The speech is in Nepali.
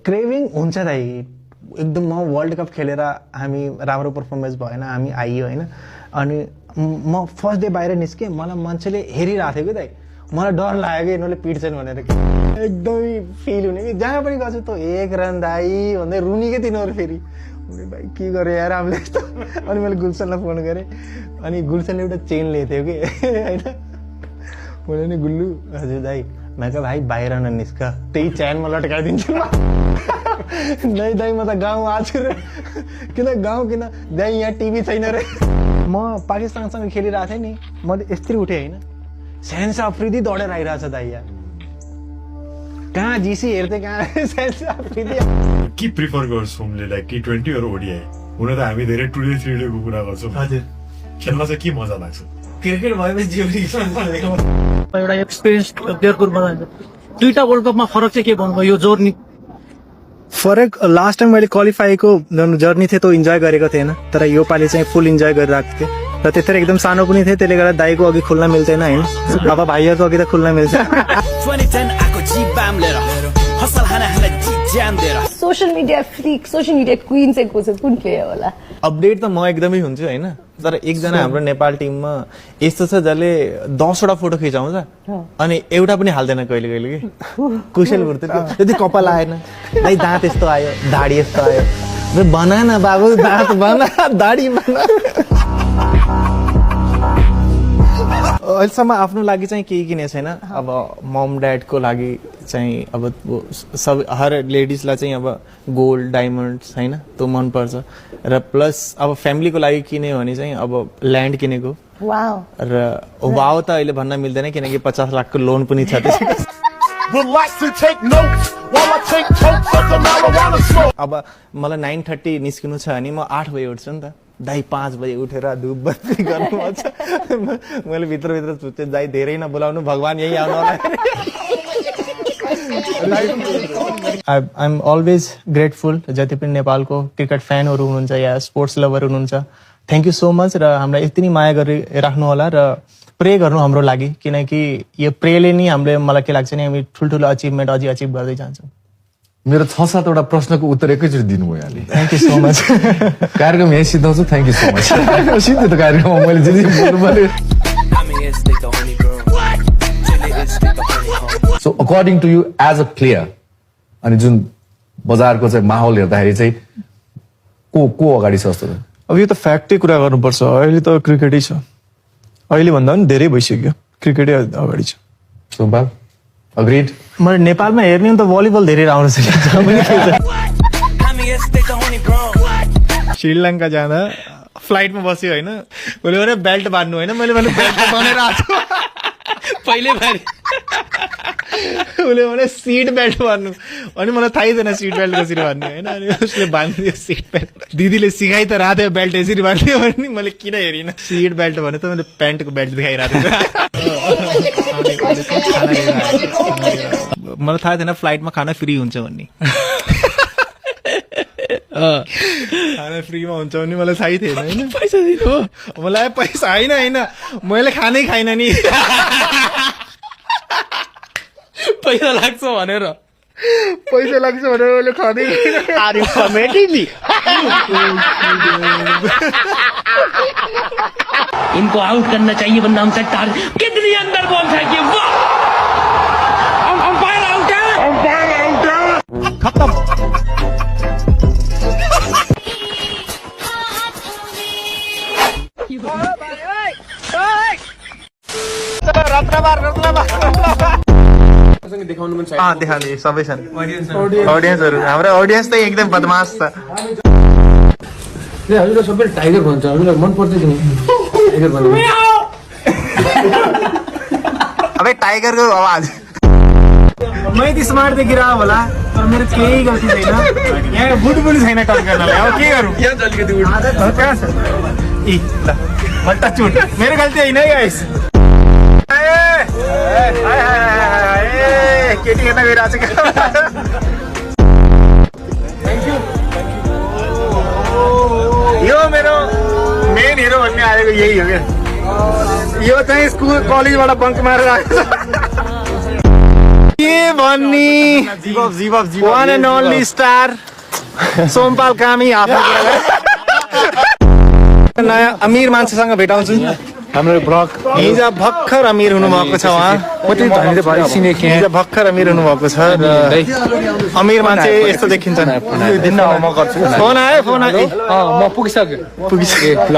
क्रेभिङ हुन्छ दाइ एकदम। म वर्ल्ड कप खेलेर हामी राम्रो पर्फर्मेन्स भएन, हामी आइयो होइन। अनि म फर्स्ट डे बाहिर निस्केँ, मलाई मान्छेले हेरिरहेको थियो कि दाइ, मलाई डर लाग्यो कि यिनीहरूले पिट्छन् भनेर। एकदमै फिल हुने कि जहाँ पनि गएको त 1 रन दाइ भन्दै रुनी क्या तिनीहरू। फेरि भाइ के गरेँ यार हामीले यस्तो। अनि मैले गुल्सनलाई फोन गरेँ, अनि गुल्सनले एउटा चेन लिएको थियो कि होइन। मैले नि गुल्लु हजुर दाइ, मैं कहा भाइ बाहिर ननिस्क, त्यही चेनमा लटकाइदिन्छु नै दाइ म त गाउँ आछु रे। किन गाउँ किन दाइ, यहाँ टिभी छैन रे। म पाकिस्तानसँग खेलिरहेको थिएँ नि, मैले यस्तरी उठेँ होइन, सेन्स अफ्रिदी दौडेर आइरहेछ दाइ यार। कहाँ जिसी हेर्थे, कहाँ सेन्स अफ्रिदी। के प्रिफर गर्छौ हामीले, लाइक T20 अर ODI? हुन त हामी धेरै 2-3 को कुरा गर्छौँ। हजुर, खेल्न चाहिँ के मजा लाग्छ? क्रिकेट भएपछि जिउरी एउटा एक्सपिरियन्स प्लेयरको रूपमा जान्छ। दुईटा वर्ल्ड कपमा फरक चाहिँ के भन्नुभयो यो जर्नी? फरक लास्ट टाइम मैले क्वालिफाईको जर्नी थियो त्यो इन्जोय गरेको थिएन, तर यो पालि चाहिँ फुल इन्जोय गरिरहेको थिएँ। र त्यतिखेर एकदम सानो पनि थिएँ, त्यसले गर्दा दाइको अघि खुल्न मिल्थेन होइन। अब भाइहरूको अघि त खुल्न मिल्छ। Social media freak, social media queen चाहिँ को छ, कुन प्लेयर होला? अपडेट त म एकदमै हुन्छु होइन, तर एकजना हाम्रो नेपाल टिममा यस्तो छ जसले 10 वटा फोटो खिचाउँछ अनि एउटा पनि हाल्दैन कहिले कहिले कि। कुशल गुर्ते त्यति कपाल आएन, दाइ दाँत यस्तो आयो, दाढी यस्तो आयो, बना न बाबु दाँत बना, दाढी बना। अहिलेसम्म आफ्नो लागि चाहिँ केही किनेको छैन। अब मम ड्याडको लागि चाहिँ अब सब हर लेडिजलाई चाहिँ अब गोल्ड डायमन्ड्स होइन त्यो मनपर्छ। र प्लस अब फ्यामिलीको लागि किन्यो भने चाहिँ अब ल्यान्ड किनेको। र वाउ त अहिले भन्न मिल्दैन किनकि 50 लाखको लोन पनि छ। अब मलाई 9:30 निस्किनु छ भने म 8 बजे उठ्छु नि त दाइ। 5 बजे उठेर धुप बत्ती गर्नु पर्छ। मैले भित्रभित्र सोचे दाइ धेरै नबोलाउनु, भगवान् यही आउनु होला। आई एम अलवेज ग्रेटफुल जति पनि नेपालको क्रिकेट फ्यानहरू हुनुहुन्छ या स्पोर्ट्स लभर हुनुहुन्छ, थ्याङ्क यू सो मच। र हामीलाई यति नै माया गरिराख्नु होला र प्रे गर्नु हाम्रो लागि, किनकि यो प्रेले नि हामीले, मलाई के लाग्छ नि, हामी ठुल्ठुलो अचिभमेन्ट अझै अचिभ गर्दै जान्छौँ। मेरो 6-7 वटा प्रश्नको उत्तर एकैचोटि दिनुभयो यहाँले। Thank you so much. कार्यक्रम यही सिद्धाउँछु, थ्याङ्क यू सो मच। सिद्धो त कार्यक्रममा मैले जे बोल्नु पर्यो। So according to you as a player, अनि जुन बजारको चाहिँ माहौल हेर्दाखेरि चाहिँ को अगाडि छ जस्तो? अब यो त फ्याक्टै कुरा गर्नुपर्छ, अहिले त क्रिकेटै छ। अहिले भन्दा पनि धेरै भइसक्यो, क्रिकेटै अगाडि छ। सोमपाल अग्रिड? मैले नेपालमा हेर्ने त भलिबल धेरै राम्रो छ। श्रीलङ्का जाँदा फ्लाइटमा बस्यो होइन, उसले भने बेल्ट बाँध्नु होइन, मैले भने बेल्ट बनाएर आएको पहिले बारी। उसले भने सिट बेल्ट बाँध्नु, अनि मलाई थाहै थिएन सिट बेल्ट कसरी बाँध्ने होइन। अनि उसले बाँधिदियो सिट बेल्ट। दिदीले सिकाइ त रातो बेल्ट यसरी बाँध्यो भने मैले किन हेरिनँ। सिट बेल्ट भने त मैले प्यान्टको बेल्ट देखाइरहेको थिएँ। मलाई थाहा थिएन फ्लाइटमा खाना फ्री हुन्छ भन्ने। खाना फ्रीमा हुन्छ भने मलाई थाहै थिएन होइन। पैसा दिनु मलाई, पैसा होइन होइन, मैले खानै खाइन नि। पैसा लाग्छ भनेर मैले खाँदै इनको आउट करना चाहिए वरना हम चट्टान। कितनी अंदर बॉल फेंकी, वाह! अंपायर आउट है, खत्म। देखाउने सबै छन् अडियन्सहरू। हाम्रो अडियन्स त एकदम बदमास छ। हजुर सबैले टाइगर भन्छ, हामीलाई मन पर्छ कि टाइगर भन्नु? अबे टाइगरको आवाज मै यति स्मार्ट देखिरह होला, तर मेरो केही गल्ती छैन। यहाँ बुट पनि छैन टच गर्नलाई, अब के गरौँ? कहाँ छ? ल मैले टच बुट, मेरो गल्ती होइन है गाइस। केटी हेर्न गइरहेको छ। यो मेरो मेन हिरो भन्ने आएको यही हो क्या। यो चाहिँ स्कुल कलेजबाट बङ्क मारेर आएको छ। के भन्ने one and only star Sompal Kami आफ्नो कुरा गरे। नयाँ अमिर मान्छेसँग भेटाउँछु। हाम्रो ब्लग हिजो भर्खर अमिर हुनुभएको छ उहाँ। कति धनी त भाइ सिनेको यहाँ हिजो भर्खर अमिर हुनुभएको छ र अमिर मान्छे यस्तो देखिन्छन्। दिन म गर्छु फोन आयो म पुगिसक्यो पुगिसक्यो। ल